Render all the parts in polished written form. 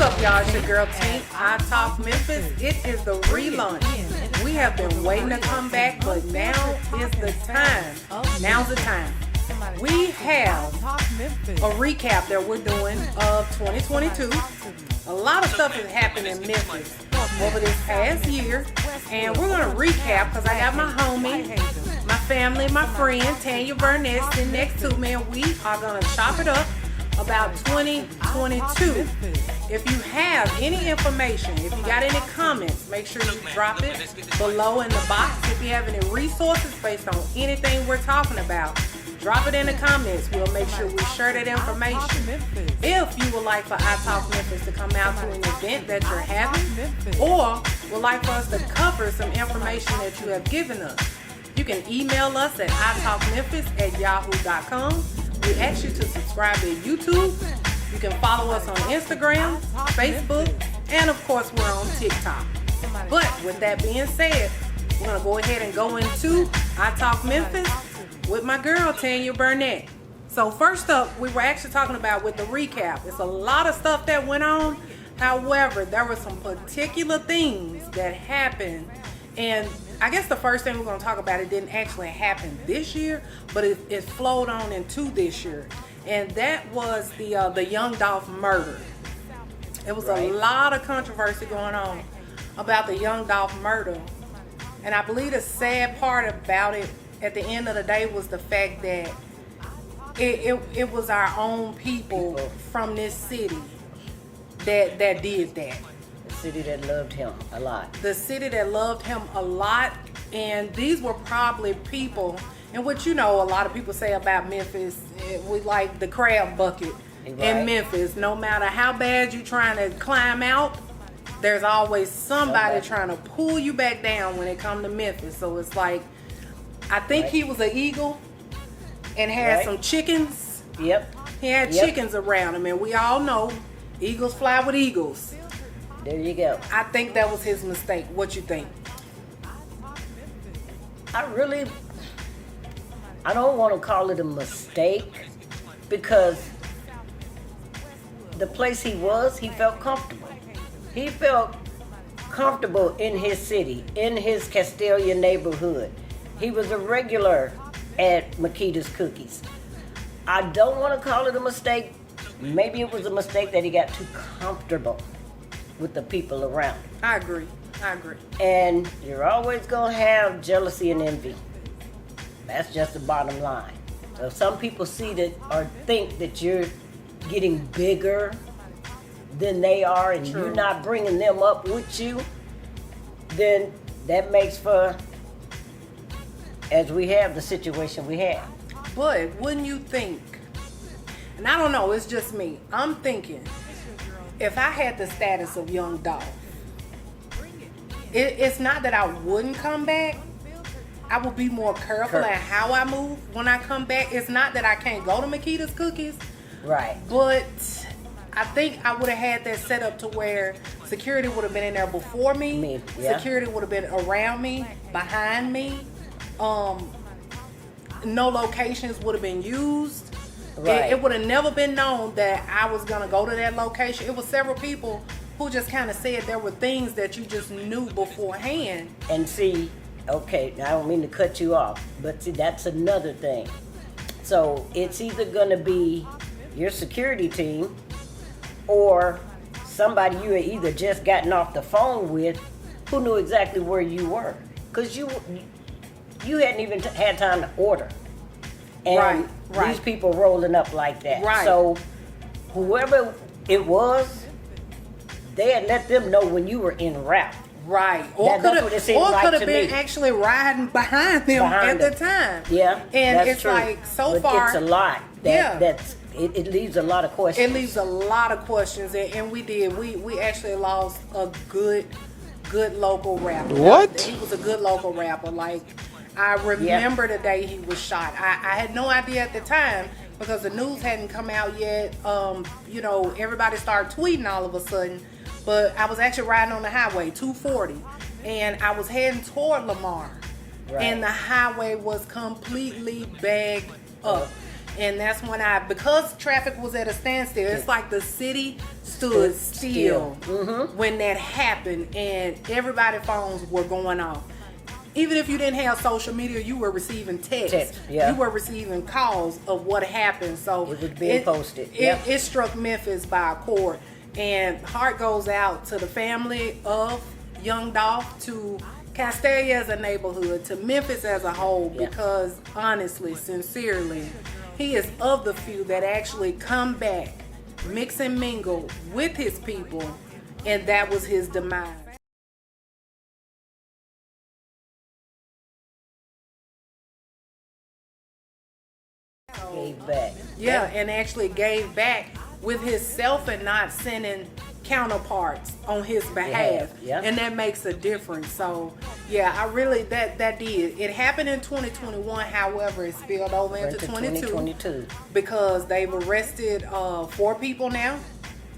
up, y'all? It's your girl Tink. I Talk Memphis. It is the relaunch. We have been waiting to come back, but now is the time. Now's the time. We have a recap that we're doing of 2022. A lot of stuff has happened in Memphis over this past year, and we're going to recap because I got my homie, my family, my friend Tanya Burnett sitting next to me, and we are going to chop it up about 2022. If you have any information, if you got any comments, make sure you drop it below in the box. If you have any resources based on anything we're talking about, drop it in the comments. We'll make sure we share that information. If you would like for I Talk Memphis to come out to an event that you're having, or would like for us to cover some information that you have given us, you can email us at italkmemphis@yahoo.com. We ask you to subscribe to YouTube. You can follow us on Instagram, Facebook, and of course we're on TikTok. But with that being said, we're going to go ahead and go into I Talk Memphis with my girl Tanya Burnett. So first up, we were actually talking about with the recap. It's a lot of stuff that went on. However, there were some particular things that happened, and I guess the first thing we're going to talk about, it didn't actually happen this year, but it flowed on into this year, and that was the Young Dolph murder. It was a lot of controversy going on about the Young Dolph murder, and I believe the sad part about it at the end of the day was the fact that it was our own people from this city that did that. City that loved him a lot. The city that loved him a lot, and these were probably people, and what a lot of people say about Memphis, we like the crab bucket in Memphis. No matter how bad you're trying to climb out, there's always somebody trying to pull you back down when it comes to Memphis. So it's like, I think he was an eagle and had some chickens. Yep. He had chickens around him, and we all know eagles fly with eagles. There you go. I think that was his mistake. What you think? I don't want to call it a mistake, because the place he was, he felt comfortable. He felt comfortable in his city, in his Castelia neighborhood. He was a regular at Makita's Cookies. I don't want to call it a mistake. Maybe it was a mistake that he got too comfortable with the people around him. I agree. And you're always going to have jealousy and envy. That's just the bottom line. So if some people see that or think that you're getting bigger than they are, and you're not bringing them up with you, then that makes for, as we have the situation we have. But wouldn't you think, and I don't know, it's just me, I'm thinking, if I had the status of Young Dolph, it's not that I wouldn't come back. I would be more careful at how I move when I come back. It's not that I can't go to Makita's Cookies. Right. But I think I would have had that set up to where security would have been in there before me. Security would have been around me, behind me. No locations would have been used. Right. It would have never been known that I was going to go to that location. It was several people who just kind of said there were things that you just knew beforehand. And see, okay, now I don't mean to cut you off, but see, that's another thing. So it's either going to be your security team or somebody you had either just gotten off the phone with who knew exactly where you were. Because you hadn't even had time to order. And these people rolling up like that. Right. So whoever it was, they had let them know when you were en route. Right. Or could have been actually riding behind them at the time. Yeah. And it's true. Like so far. It's a lot. It leaves a lot of questions. It leaves a lot of questions, and we did. We actually lost a good local rapper. What? He was a good local rapper. Like, I remember the day he was shot. I had no idea at the time because the news hadn't come out yet. Everybody started tweeting all of a sudden. But I was actually riding on the highway, 240, and I was heading toward Lamar. And the highway was completely bagged up. And that's when because traffic was at a standstill, it's like the city stood still when that happened, and everybody's phones were going off. Even if you didn't have social media, you were receiving texts. Yeah. You were receiving calls of what happened. So it was being posted. It struck Memphis by a chord. And heart goes out to the family of Young Dolph, to Castalia as a neighborhood, to Memphis as a whole, because honestly, sincerely, he is of the few that actually come back, mix and mingle with his people, and that was his demise. Gave back. Yeah, and actually gave back with himself and not sending counterparts on his behalf. Yeah. And that makes a difference. So yeah, I really that did. It happened in 2021, however, it spilled over into 2022 because they've arrested 4 people now.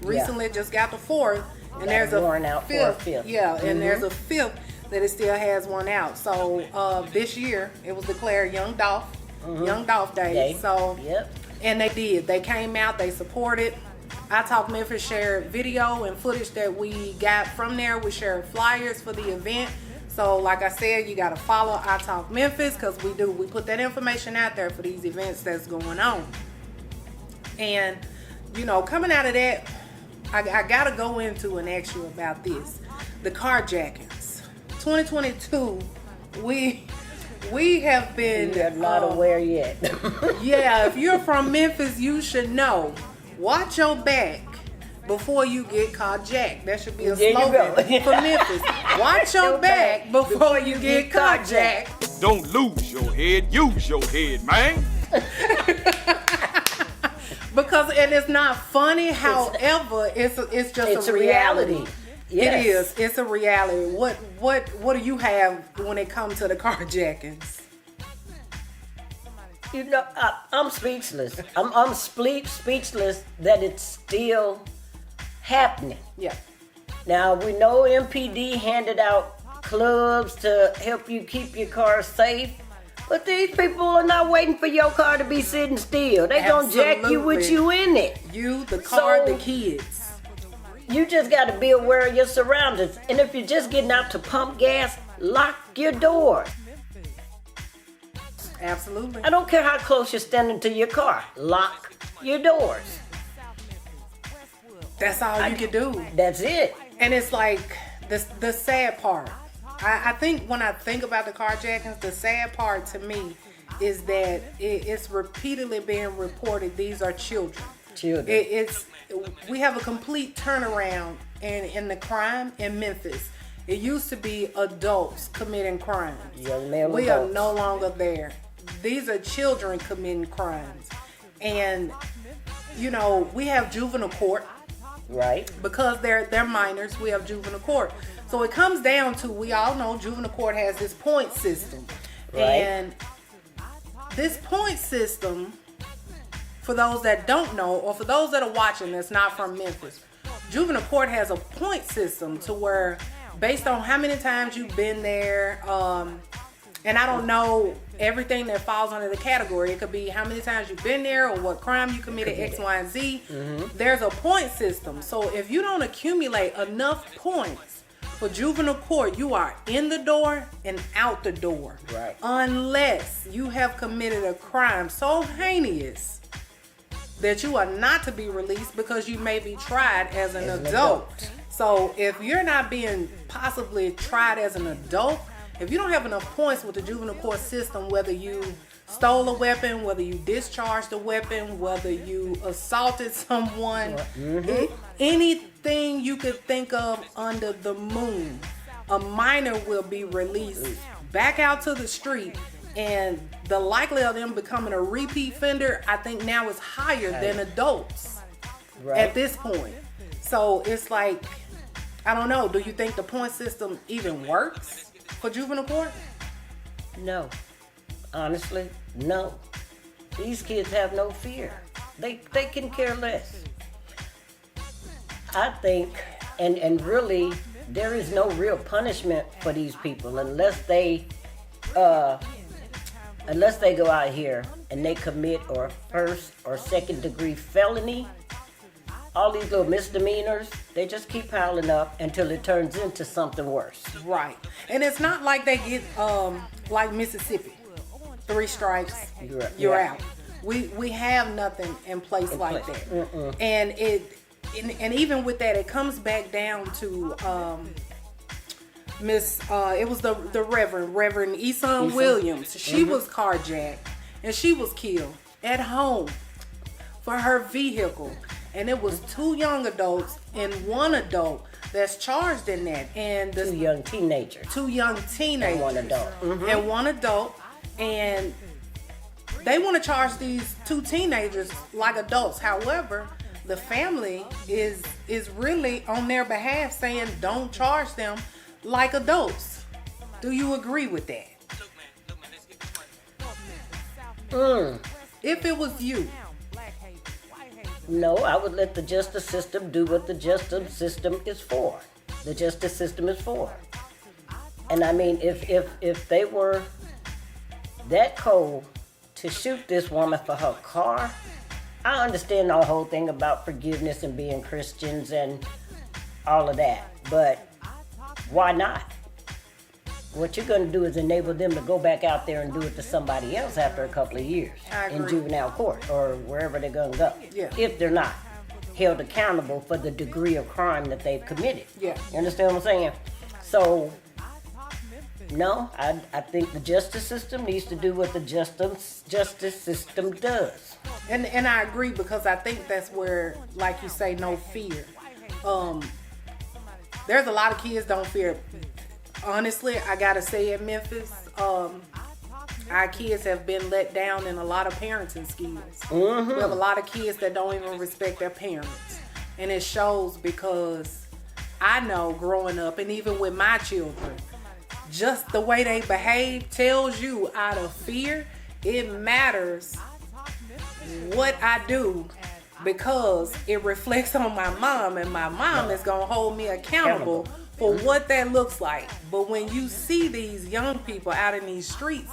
Recently just got the 4th, and there's a warrant out for a fifth. Yeah, and there's a 5th that it still has one out. So this year it was declared Young Dolph Day. So and they did. They came out, they supported. I Talk Memphis shared video and footage that we got from there. We shared flyers for the event. So like I said, you got to follow I Talk Memphis, because we put that information out there for these events that's going on. And you know, coming out of that, I got to go into and ask you about this. The carjackings. 2022, we have been not aware yet. Yeah, if you're from Memphis, you should know. Watch your back before you get carjacked. That should be a slogan for Memphis. Watch your back before you get carjacked. Don't lose your head, use your head, man. Because, and it's not funny, however, it's just a reality. Yes. It is. It's a reality. What do you have when it comes to the carjackings? You know, I'm speechless. I'm speechless that it's still happening. Yeah. Now, we know MPD handed out clubs to help you keep your car safe, but these people are not waiting for your car to be sitting still. They gonna jack you with you in it. You, the car, the kids. You just got to be aware of your surroundings. And if you're just getting out to pump gas, lock your doors. Absolutely. I don't care how close you're standing to your car. Lock your doors. That's all you can do. That's it. And it's like the sad part. I think when I think about the carjackings, the sad part to me is that it's repeatedly being reported these are children. We have a complete turnaround in the crime in Memphis. It used to be adults committing crimes. We are no longer there. These are children committing crimes. And, you know, we have juvenile court. Right. Because they're minors, we have juvenile court. So it comes down to, we all know juvenile court has this point system. Right. And this point system, for those that don't know, or for those that are watching that's not from Memphis, juvenile court has a point system to where, based on how many times you've been there, and I don't know everything that falls under the category. It could be how many times you've been there or what crime you committed, X, Y, and Z. There's a point system. So if you don't accumulate enough points for juvenile court, you are in the door and out the door. Right. Unless you have committed a crime so heinous that you are not to be released because you may be tried as an adult. So if you're not being possibly tried as an adult, if you don't have enough points with the juvenile court system, whether you stole a weapon, whether you discharged a weapon, whether you assaulted someone, anything you could think of under the moon, a minor will be released back out to the street. And the likelihood of them becoming a repeat offender, I think now is higher than adults at this point. So it's like, I don't know. Do you think the point system even works for juvenile court? No. Honestly, no. These kids have no fear. They can care less. I think, and really, there is no real punishment for these people unless they unless they go out here and they commit or first or second degree felony, all these little misdemeanors, they just keep piling up until it turns into something worse. Right. And it's not like they get like Mississippi, 3 strikes, you're out. We have nothing in place like that. Mm-mm. And even with that, it comes back down to it was the Reverend Eason Williams. She was carjacked and she was killed at home for her vehicle. And it was 2 young adults and 1 adult that's charged in that. And 2 young teenagers. 2 young teenagers. And 1 adult. Mm-hmm. And 1 adult. And they want to charge these 2 teenagers like adults. However, the family is really on their behalf saying don't charge them like adults. Do you agree with that? If it was you. No, I would let the justice system do what the justice system is for. The justice system is for. And I mean, if they were that cold to shoot this woman for her car, I understand the whole thing about forgiveness and being Christians and all of that. But why not? What you're going to do is enable them to go back out there and do it to somebody else after a couple of years in juvenile court or wherever they're going to go. Yeah. If they're not held accountable for the degree of crime that they've committed. Yeah. You understand what I'm saying? So, no, I think the justice system needs to do what the justice system does. And I agree, because I think that's where, like you say, no fear. There's a lot of kids don't fear. Honestly, I gotta say, in Memphis, our kids have been let down in a lot of parenting skills. Mm-hmm. We have a lot of kids that don't even respect their parents. And it shows, because I know growing up, and even with my children, just the way they behave tells you, out of fear, it matters what I do, because it reflects on my mom, and my mom is gonna hold me accountable for what that looks like. But when you see these young people out in these streets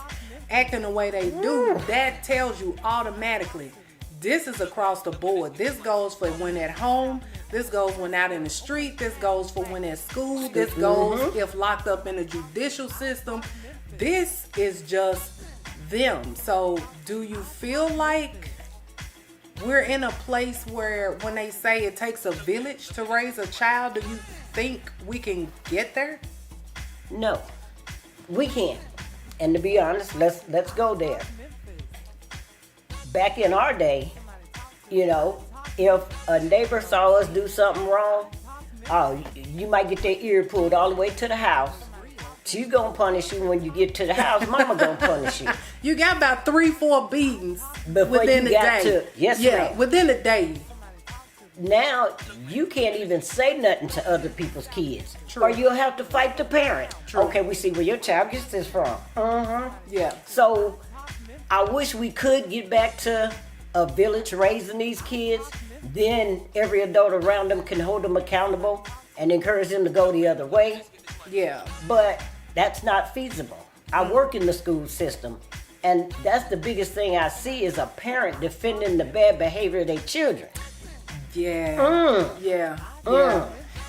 acting the way they do, that tells you automatically, this is across the board. This goes for when at home, this goes when out in the street, this goes for when at school, this goes if locked up in the judicial system. This is just them. So do you feel like we're in a place where, when they say it takes a village to raise a child, do you think we can get there? No, we can't. And to be honest, let's go there. Back in our day, if a neighbor saw us do something wrong, you might get their ear pulled all the way to the house. She gonna punish you when you get to the house. Mama gonna punish you. You got about 3-4 beatings before within you a got day. Yes, ma'am. Within a day. Now you can't even say nothing to other people's kids. True. Or you'll have to fight the parent. True. Okay, we see where your child gets this from. Yeah. So I wish we could get back to a village raising these kids. Then every adult around them can hold them accountable and encourage them to go the other way. Yeah. But that's not feasible. I work in the school system, and that's the biggest thing I see is a parent defending the bad behavior of their children. Yeah. Yeah.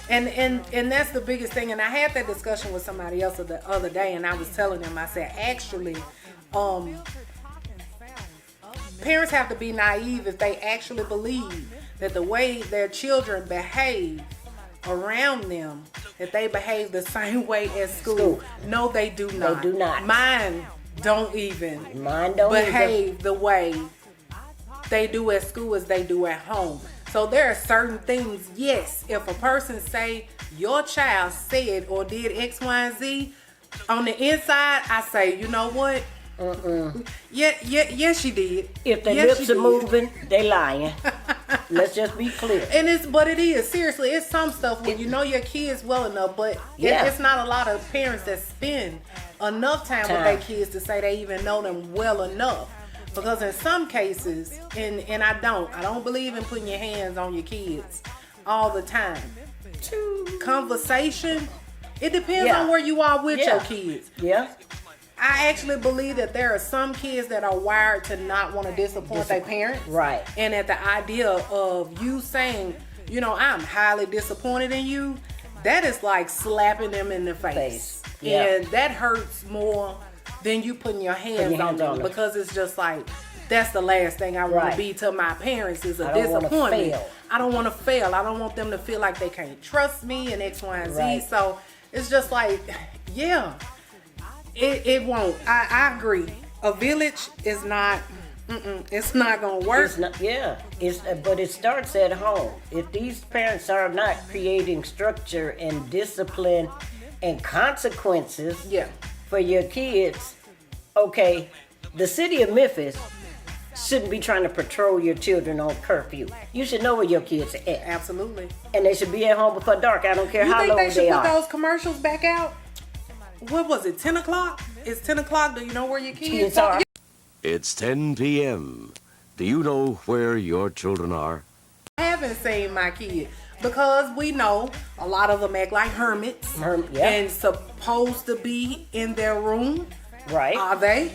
And that's the biggest thing. And I had that discussion with somebody else the other day, and I was telling them, I said, actually, parents have to be naive if they actually believe that the way their children behave around them, that they behave the same way at school. No, they do not. They do not. Mine don't even behave the way they do at school as they do at home. So there are certain things, yes, if a person say your child said or did X, Y, and Z, on the inside, I say, you know what? Yeah, she did. If their lips are moving, they lying. Let's just be clear. But it is, seriously, it's some stuff when you know your kids well enough, but it's not a lot of parents that spend enough time with their kids to say they even know them well enough. Because in some cases, and I don't believe in putting your hands on your kids all the time. Conversation, it depends on where you are with your kids. Yeah. I actually believe that there are some kids that are wired to not want to disappoint their parents. Right. And that the idea of you saying, you know, I'm highly disappointed in you, that is like slapping them in the face. Yeah. And that hurts more than you putting your hands on them, because it's just like, that's the last thing I want to be to my parents is a disappointment. I don't want to fail. I don't want them to feel like they can't trust me and X, Y, and Z. Right. So it's just like, yeah, it won't. I agree. A village is not, it's not going to work. It's not, but it starts at home. If these parents are not creating structure and discipline and consequences for your kids, okay, the city of Memphis shouldn't be trying to patrol your children on curfew. You should know where your kids are at. Absolutely. And they should be at home before dark. I don't care how low they are. You think they should put those commercials back out? What was it, 10 o'clock? It's 10 o'clock. Do you know where your kids are? It's 10 p.m. Do you know where your children are? I haven't seen my kids because we know a lot of them act like hermits and supposed to be in their room. Right. Are they?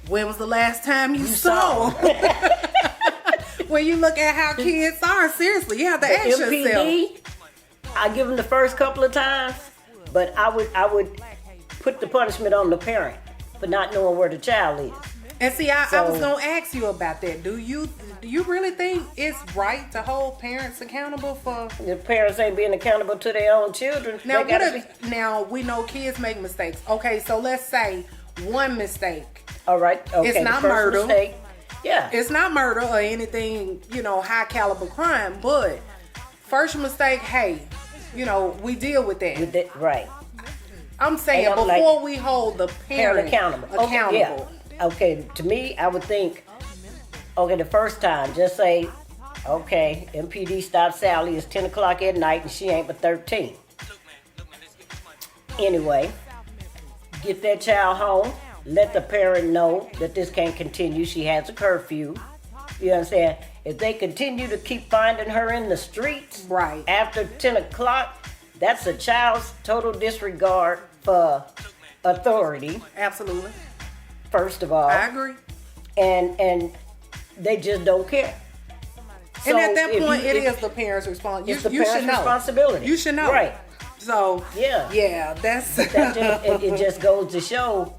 When was the last time you saw? When you look at how kids are, seriously, you have to ask yourself. MPD, I give them the first couple of times, but I would put the punishment on the parent for not knowing where the child is. And see, I was gonna ask you about that. Do you really think it's right to hold parents accountable for? The parents ain't being accountable to their own children. Now we know kids make mistakes. Okay, so let's say one mistake. All right. Okay. It's not murder. Mistake. Yeah. It's not murder or anything, high caliber crime, but first mistake, hey, we deal with that. Right. I'm saying before we hold the parent accountable. Okay, to me, I would think, the first time, just say, MPD stopped Sally. It's 10 o'clock at night and she ain't but 13. Anyway, get that child home. Let the parent know that this can't continue. She has a curfew. You understand? If they continue to keep finding her in the streets after 10 o'clock, that's a child's total disregard for authority. Absolutely. First of all. I agree. And they just don't care. And at that point, it is the parent's responsibility. It's the parent's responsibility. You should know. Right. So, that's... it just goes to show...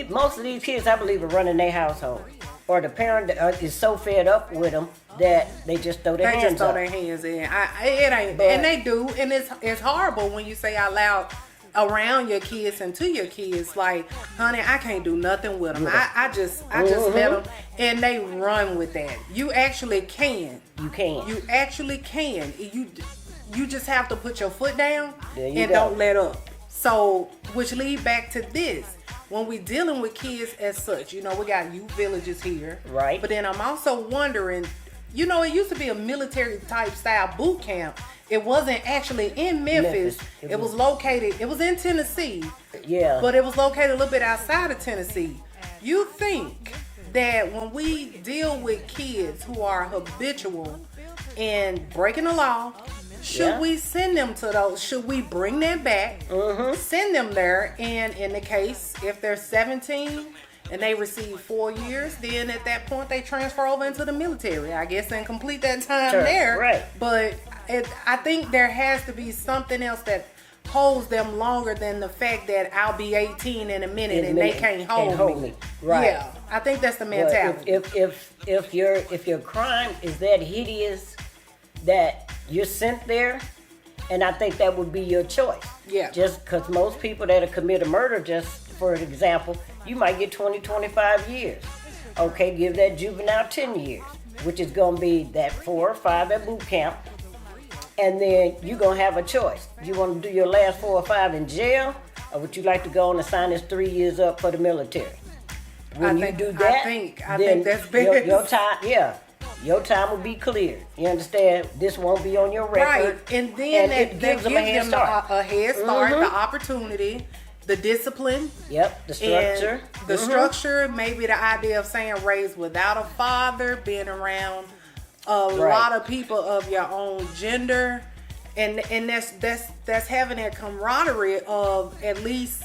Most of these kids, I believe, are running their household, or the parent is so fed up with them that they just throw their hands up. It ain't, and they do, and it's horrible when you say out loud around your kids and to your kids, like, honey, I can't do nothing with them. I just met them, and they run with that. You actually can. You can. You actually can. You just have to put your foot down and go. Don't let up. So, which lead back to this. When we're dealing with kids as such, we got youth villages here. Right. But then I'm also wondering, it used to be a military type style boot camp. It wasn't actually in Memphis. It was located, it was in Tennessee. Yeah. But it was located a little bit outside of Tennessee. You think that when we deal with kids who are habitual and breaking the law, should we send them to those? Should we bring them back, send them there, and in the case, if they're 17 and they receive 4 years, then at that point they transfer over into the military, I guess, and complete that time there. Right. But I think there has to be something else that holds them longer than the fact that I'll be 18 in a minute and they can't hold me. Right. Yeah, I think that's the mentality. If your crime is that hideous that you're sent there, and I think that would be your choice. Yeah. Just because most people that commit a murder, just for example, you might get 20, 25 years. Okay, give that juvenile 10 years, which is going to be that 4 or 5 at boot camp. And then you're going to have a choice. You want to do your last 4 or 5 in jail, or would you like to go on and sign this 3 years up for the military? When you do that, I think that's big. Your time will be cleared. You understand? This won't be on your record. Right, and then it gives them a head start. A head start, the opportunity, the discipline. Yep, the structure. And the structure, maybe the idea of saying raised without a father, being around a lot of people of your own gender, and that's having that camaraderie of at least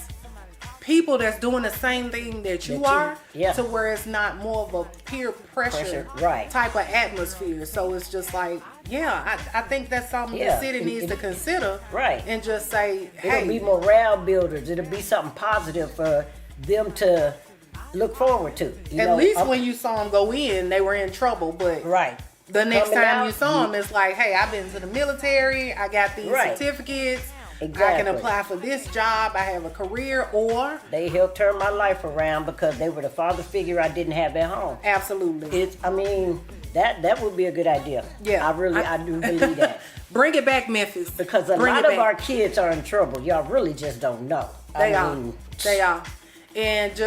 people that's doing the same thing that you are, yeah. to where it's not more of a peer pressure right. type of atmosphere. So it's just like, yeah, I think that's something the city needs to consider, right? And just say, hey, it'll be morale builders. It'll be something positive for them to look forward to. At least when you saw them go in, they were in trouble, but right. The next Coming time out, you saw them, it's like, hey, I've been to the military. I got these certificates. Exactly. I can apply for this job. I have a career, or they helped turn my life around because they were the father figure I didn't have at home. Absolutely. I mean, that would be a good idea. Yeah. I do believe that. Bring it back, Memphis. Because a lot of our kids are in trouble. Y'all really just don't know. They are. And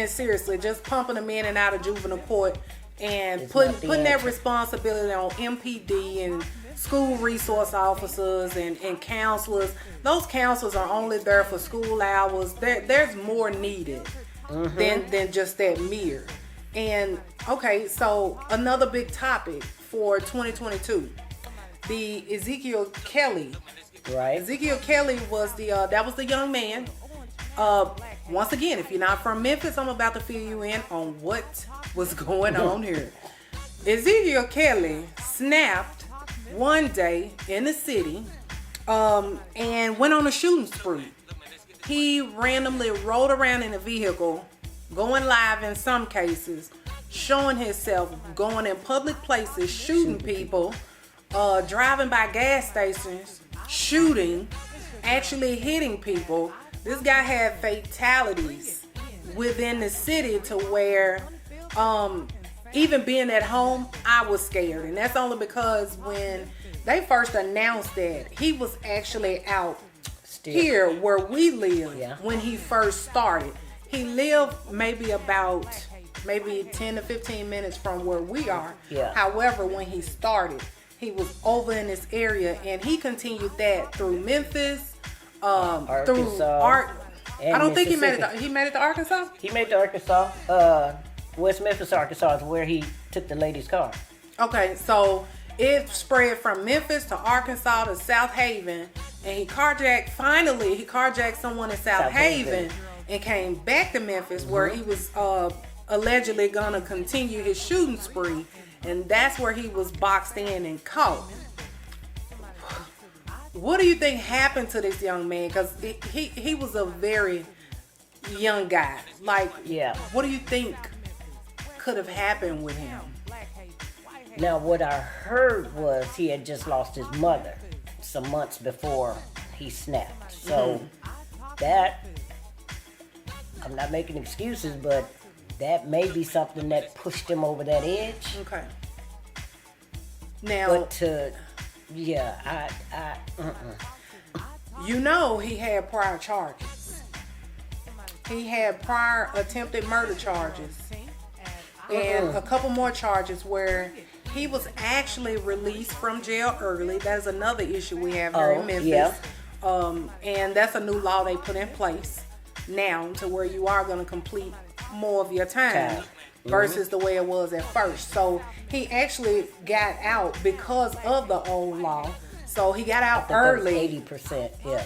seriously, just pumping them in and out of juvenile court and putting that responsibility on MPD and school resource officers and counselors. Those counselors are only there for school hours. There's more needed than just that mirror. And okay, so another big topic for 2022, the Ezekiel Kelly. Right. Ezekiel Kelly was that was the young man. Once again, if you're not from Memphis, I'm about to fill you in on what was going on here. Ezekiel Kelly snapped one day in the city and went on a shooting spree. He randomly rode around in a vehicle, going live in some cases, showing himself, going in public places, shooting people, driving by gas stations, shooting, actually hitting people. This guy had fatalities within the city to where even being at home, I was scared. And that's only because when they first announced that, he was actually out here where we live when he first started. He lived maybe 10 to 15 minutes from where we are. Yeah. However, when he started, he was over in this area, and he continued that through Memphis, through I don't think he made it. He made it to Arkansas. He made it to Arkansas. West Memphis, Arkansas is where he took the lady's car. Okay, so it spread from Memphis to Arkansas to South Haven, and he carjacked someone in South Haven and came back to Memphis where he was allegedly gonna continue his shooting spree, and that's where he was boxed in and caught. What do you think happened to this young man? Because he was a very young guy. Like, what do you think could have happened with him? Now, what I heard was he had just lost his mother some months before he snapped. So that, I'm not making excuses, but that may be something that pushed him over that edge. Okay. Now, but you know, he had prior charges. He had prior attempted murder charges and a couple more charges where he was actually released from jail early. That is another issue we have here in Memphis. And that's a new law they put in place now to where you are going to complete more of your time versus the way it was at first. So he actually got out because of the old law. So he got out early. 80%,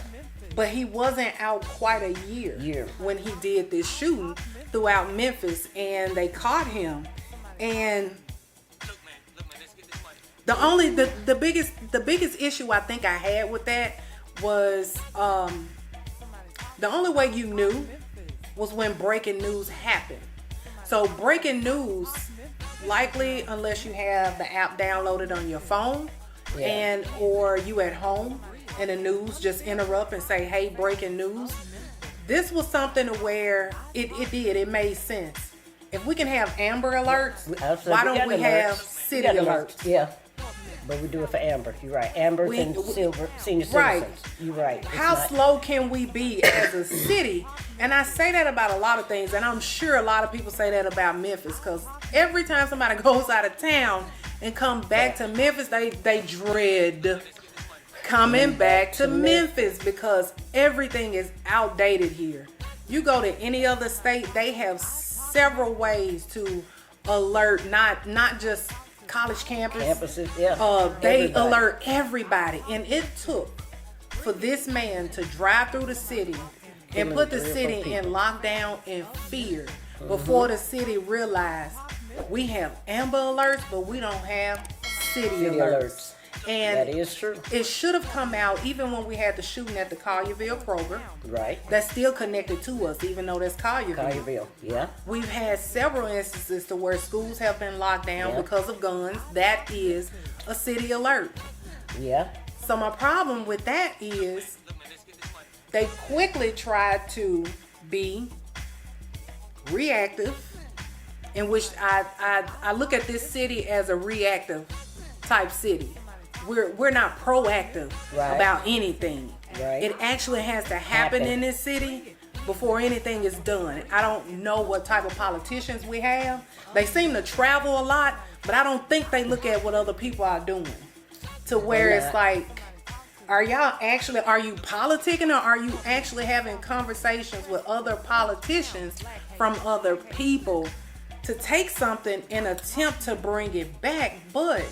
But he wasn't out quite a year when he did this shooting throughout Memphis, and they caught him. And the biggest issue I think I had with that was the only way you knew was when breaking news happened. So breaking news, likely unless you have the app downloaded on your phone and or you at home and the news just interrupt and say, hey, breaking news. This was something where it made sense. If we can have Amber Alerts, why don't we have City Alerts? Yeah. But we do it for Amber. You're right. Amber and Silver senior citizens. Right. You're right. How slow can we be as a city? And I say that about a lot of things, and I'm sure a lot of people say that about Memphis, because every time somebody goes out of town and come back to Memphis, they dread coming back to Memphis because everything is outdated here. You go to any other state, they have several ways to alert not just college campuses. They alert everybody, and it took for this man to drive through the city and Killing put the 3 or 4 city in people. lockdown and fear before the city realized we have Amber Alerts, but we don't have City Alerts. And That is true. it should have come out even when we had the shooting at the Collierville Kroger. Right. That's still connected to us, even though that's Collierville. Collierville. Yeah. We've had several instances to where schools have been locked down Yeah. because of guns. That is a city alert. Yeah. So my problem with that is they quickly tried to be reactive, in which I look at this city as a reactive type city. We're not proactive Right. about anything. Right. It actually has to happen in this city before anything is done. I don't know what type of politicians we have. They seem to travel a lot, but I don't think they look at what other people are doing. To where it's like, are you politicking, or are you actually having conversations with other politicians from other people to take something and attempt to bring it back? But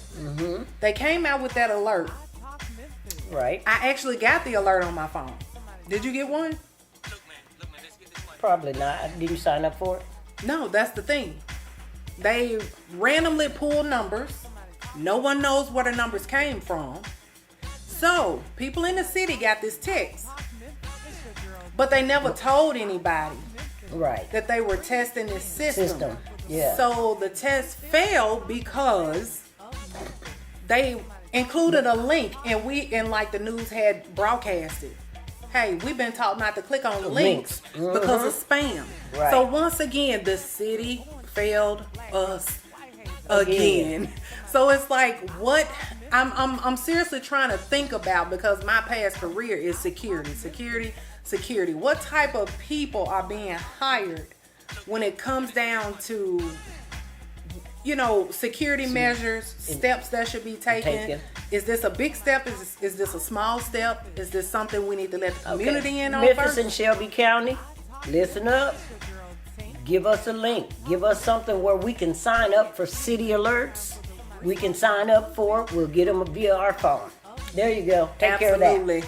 they came out with that alert. Right. I actually got the alert on my phone. Did you get one? Probably not. Did you sign up for it? No, that's the thing. They randomly pull numbers. No one knows where the numbers came from. So, people in the city got this text. But they never told anybody Right. that they were testing this system. Yeah. So, the test failed because they included a link, and like the news had broadcasted. Hey, we've been taught not to click on links because of spam. Right. So once again, the city failed us again. So it's like, what I'm seriously trying to think about, because my past career is security. What type of people are being hired when it comes down to, security measures, steps that should be taken? Is this a big step? Is this a small step? Is this something we need to let the community in on Memphis first? and Shelby County, listen up. Give us a link. Give us something where we can sign up for city alerts. We can sign up for it. We'll get them via our phone. There you go. Take care of that. Absolutely.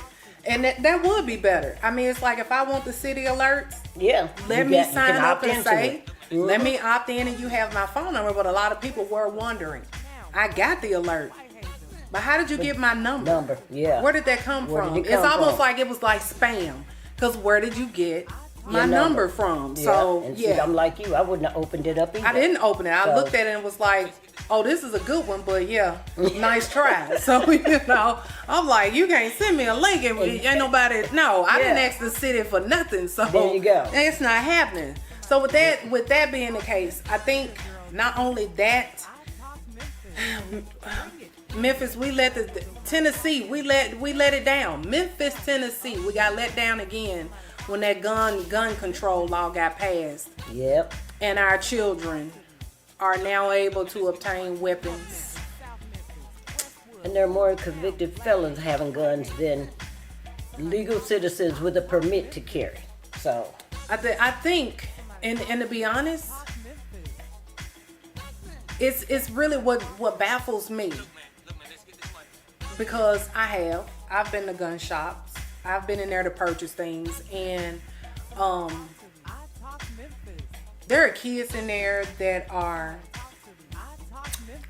And that would be better. I mean, it's like, if I want the city alerts, Yeah. let you me got- you sign can up opt and into say, it. let me opt in and you have my phone number. But a lot of people were wondering, I got the alert, but how did you get my number? Yeah. Where did that come Where from? did it It's come almost from? like it was like spam. Because where did you get my Your number from? Yeah. So, and see, yeah. I'm like you. I wouldn't have opened it up either. I didn't open it. I So- looked at it and was like, oh, this is a good one, but yeah, nice try. So, I'm like, you can't send me a link and ain't nobody, no, I didn't Yeah. ask the city for nothing. So There you go. it's not happening. So with that being the case, I think not only that, Memphis, Tennessee, we let it down. Memphis, Tennessee, we got let down again when that gun control law got passed. Yep. And our children are now able to obtain weapons. And there are more convicted felons having guns than legal citizens with a permit to carry. So, I think, and to be honest, it's really what baffles me, because I've been to gun shops, I've been in there to purchase things, and there are kids in there that are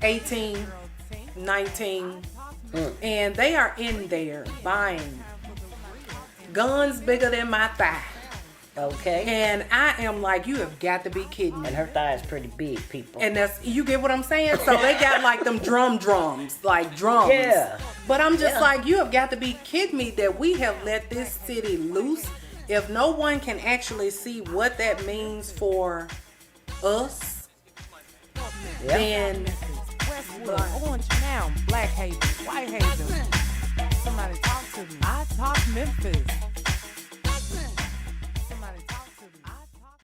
18, 19, and they are in there buying guns bigger than my thigh. okay. And I am like, you have got to be kidding me. And her thigh is pretty big, people. And you get what I'm saying? So they got like them drums, like drums. Yeah. But I'm just Yeah. like, you have got to be kidding me that we have let this city loose. If no one can actually see what that means for us, Yeah. then Westwood, Orange Town, Black Haven, White Haven. Somebody talk to me. I talk Memphis.